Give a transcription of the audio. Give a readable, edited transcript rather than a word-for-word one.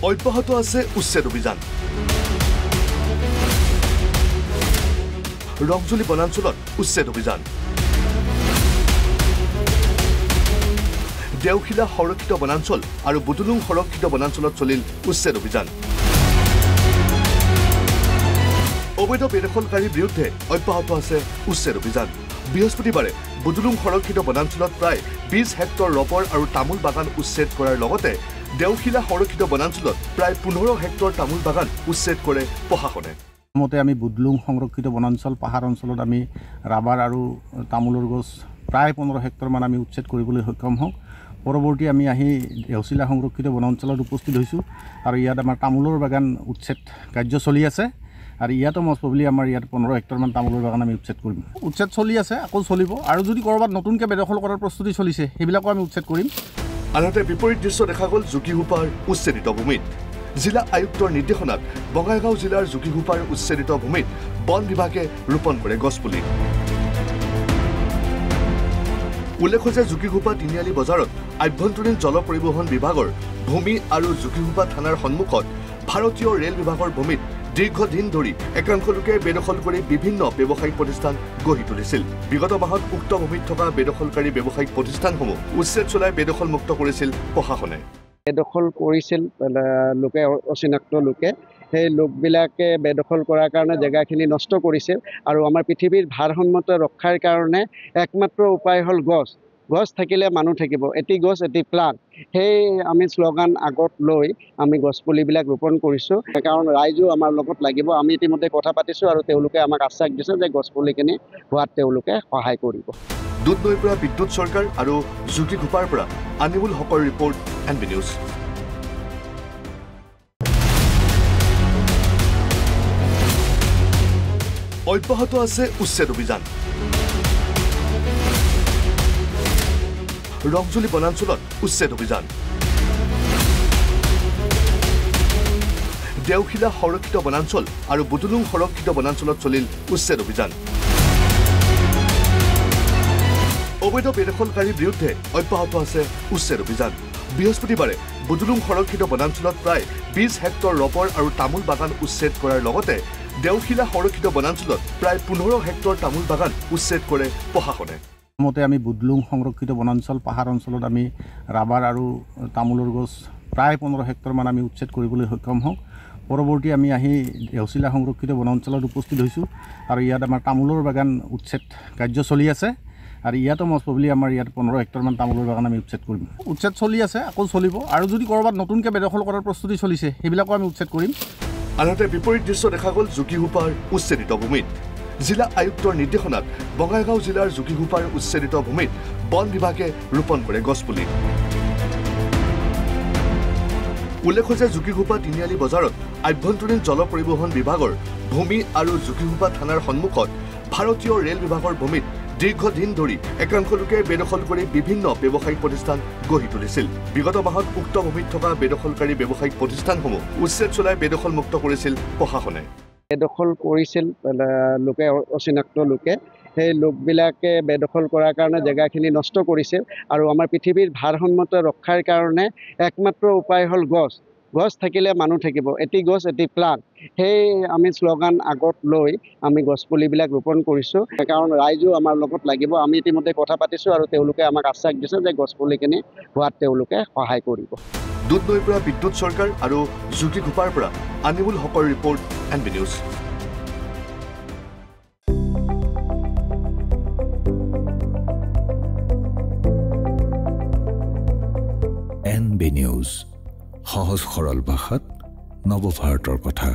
অব্যাহত আছে উচ্ছেদ অভিযান। ৰংজুলি বনাঞ্চলত উচ্ছেদ অভিযান। দেওখিলা সংৰক্ষিত বনাঞ্চল আৰু বুটুলুং সংৰক্ষিত বনাঞ্চলত চলিল উচ্ছেদ অভিযান। অবৈধ বেদখলকাৰীৰ বিৰুদ্ধে অব্যাহত আছে উচ্ছেদ অভিযান। বৃহস্পতিবাৰে বুটুলুং সংৰক্ষিত বনাঞ্চলত প্ৰায় 20 হেক্টৰ ৰবৰ আৰু তামোল বাগান উচ্ছেদ কৰাৰ লগতে দেওখিলা সংৰক্ষিত বনাঞ্চলত প্ৰায় 15 হেক্টৰ তামোল বাগান উচ্ছেদ কৰে প্ৰশাসনে। মতে আমি বুটলুং সংৰক্ষিত বনাঞ্চল পাহাৰ অঞ্চলত আমি ৰাবাৰ আৰু তামোলৰ গছ প্ৰায় 15 হেক্টৰমান আমি উচ্ছেদ কৰিবলৈ সক্ষম হওঁ। পৰৱৰ্তী আমি আহি দেওখিলা সংৰক্ষিত বনাঞ্চলত উপস্থিত হৈছোঁ আৰু ইয়াত আমাৰ তামোলৰ বাগান উচ্ছেদ কাৰ্য চলি আছে আৰু ইয়াতো মষ্ট প্ৰবলি আমাৰ ইয়াত 15 হেক্টৰমান তামোলৰ বাগান আমি উচ্ছেদ কৰিম। উচ্ছেদ চলি আছে, আকৌ চলিব আৰু যদি ক'ৰবাত নতুনকৈ বেদখল কৰাৰ প্ৰস্তুতি চলিছে সেইবিলাকো আমি উচ্ছেদ কৰিম। আনহাতে বিপৰীত দৃশ্য দেখা গ'ল জুকিহোপাৰ উচ্ছেদিত ভূমিত। জিলা আয়ুক্তৰ নিৰ্দেশনাত বঙাইগাঁও জিলাৰ জুকিহোপাৰ উচ্ছেদিত ভূমিত বন বিভাগে ৰোপণ কৰে গছপুলি। উল্লেখ্য যে জুকিহোপা তিনিআলি বজাৰত আভ্যন্তৰীণ জল পৰিবহণ বিভাগৰ ভূমি আৰু জুকিহোপা থানাৰ সন্মুখত ভাৰতীয় ৰেল বিভাগৰ ভূমিত দীৰ্ঘদিন ধৰি একাংশ লোকে বেদখল কৰি বিভিন্ন ব্যৱসায়িক প্ৰতিষ্ঠান গঢ়ি তুলিছিল। বিগত মাহত উক্ত ভূমিত থকা বেদখলকাৰী ব্যৱসায়িক প্ৰতিষ্ঠানসমূহ উচ্ছেদ চলাই বেদখলমুক্ত কৰিছিল প্ৰশাসনে। বেদখল কৰিছিল লোকে, অচিনাক্ত লোকে সেই লোকবিলাকে বেদখল কৰাৰ কাৰণে জেগাখিনি নষ্ট কৰিছিল আৰু আমাৰ পৃথিৱীৰ ভাৰসাম্যতা ৰক্ষাৰ কাৰণে একমাত্ৰ উপায় হ'ল গছ। গছ থাকিলে মানুহ থাকিব, এটি গছ এটি প্লান। সেই আমি শ্লোগান আগত লৈ আমি গছপুলিবিলাক ৰোপণ কৰিছোঁ, কাৰণ ৰাইজো আমাৰ লগত লাগিব। আমি ইতিমধ্যে কথা পাতিছোঁ আৰু তেওঁলোকে আমাক আশ্বাস দিছে যে গছপুলিখিনি হোৱাত তেওঁলোকে সহায় কৰিব। দুধনৈৰ পৰা বিদ্যুৎ চৰকাৰ আৰু জুকিহোপাৰ পৰা আনিমুল হকৰ ৰিপৰ্ট, NB নিউজ। অব্যাহত আছে উচ্ছেদ অভিযান। ৰংজুলি বনাঞ্চলত উচ্ছেদ অভিযান। দেওখিলা সংৰক্ষিত বনাঞ্চল আৰু বুটুলুং সংৰক্ষিত বনাঞ্চলত চলিল উচ্ছেদ অভিযান। অবৈধ বেদখলকাৰীৰ বিৰুদ্ধে অব্যাহত আছে উচ্ছেদ অভিযান। বৃহস্পতিবাৰে বুটুলুং সংৰক্ষিত বনাঞ্চলত প্ৰায় 20 হেক্টৰ ৰবৰ আৰু তামোল বাগান উচ্ছেদ কৰাৰ লগতে দেওখিলা সংৰক্ষিত বনাঞ্চলত প্ৰায় 15 হেক্টৰ তামোল বাগান উচ্ছেদ কৰে প্ৰশাসনে। মতে আমি বুটলুং সংৰক্ষিত বনাঞ্চল পাহাৰ অঞ্চলত আমি ৰাবাৰ আৰু তামোলৰ গছ প্ৰায় 15 হেক্টৰমান আমি উচ্ছেদ কৰিবলৈ সক্ষম হওঁ। পৰৱৰ্তী আমি আহি দেওখিলা সংৰক্ষিত বনাঞ্চলত উপস্থিত হৈছোঁ আৰু ইয়াত আমাৰ তামোলৰ বাগান উচ্ছেদ কাৰ্য চলি আছে আৰু ইয়াতো মষ্ট প্ৰবলি আমাৰ ইয়াত 15 হেক্টৰমান তামোলৰ বাগান আমি উচ্ছেদ কৰিম। উচ্ছেদ চলি আছে, আকৌ চলিব আৰু যদি ক'ৰবাত নতুনকৈ বেদখল কৰাৰ প্ৰস্তুতি চলিছে সেইবিলাকো আমি উচ্ছেদ কৰিম। আনহাতে বিপৰীত দৃশ্য দেখা গ'ল জুকিহোপাৰ উচ্ছেদিত ভূমিত। জিলা আয়ুক্তৰ নিৰ্দেশনাত বঙাইগাঁও জিলাৰ জুকিহোপাৰ উচ্ছেদিত ভূমিত বন বিভাগে ৰোপণ কৰে গছপুলি। উল্লেখ্য যে জুকিহোপা তিনিআলি বজাৰত আভ্যন্তৰীণ জল পৰিবহণ বিভাগৰ ভূমি আৰু জুকিহোপা থানাৰ সন্মুখত ভাৰতীয় ৰেল বিভাগৰ ভূমিত দীৰ্ঘদিন ধৰি একাংশ লোকে বেদখল কৰি বিভিন্ন ব্যৱসায়িক প্ৰতিষ্ঠান গঢ়ি তুলিছিল। বিগত মাহত উক্ত ভূমিত থকা বেদখলকাৰী ব্যৱসায়িক প্ৰতিষ্ঠানসমূহ উচ্ছেদ চলাই বেদখলমুক্ত কৰিছিল প্ৰশাসনে। বেদখল কৰিছিল লোকে, অচিনাক্ত লোকে সেই লোকবিলাকে বেদখল কৰাৰ কাৰণে জেগাখিনি নষ্ট কৰিছিল আৰু আমাৰ পৃথিৱীৰ ভাৰসাম্যতা ৰক্ষাৰ কাৰণে একমাত্ৰ উপায় হ'ল গছ। গছ থাকিলে মানুহ থাকিব, এটি গছ এটি প্লান। সেই আমি শ্লোগান আগত লৈ আমি গছপুলিবিলাক ৰোপণ কৰিছোঁ, কাৰণ ৰাইজো আমাৰ লগত লাগিব। আমি ইতিমধ্যে কথা পাতিছোঁ আৰু তেওঁলোকে আমাক আশ্বাস দিছে যে গছপুলিখিনি হোৱাত তেওঁলোকে সহায় কৰিব। দুধনৈৰ পৰা বিদ্যুৎ চৰকাৰ আৰু জুকিহোপাৰ পৰা আনিমুল হকৰ report, NB news. NB news, সহজ সৰল ভাষাত নৱভাৰতৰ কথা।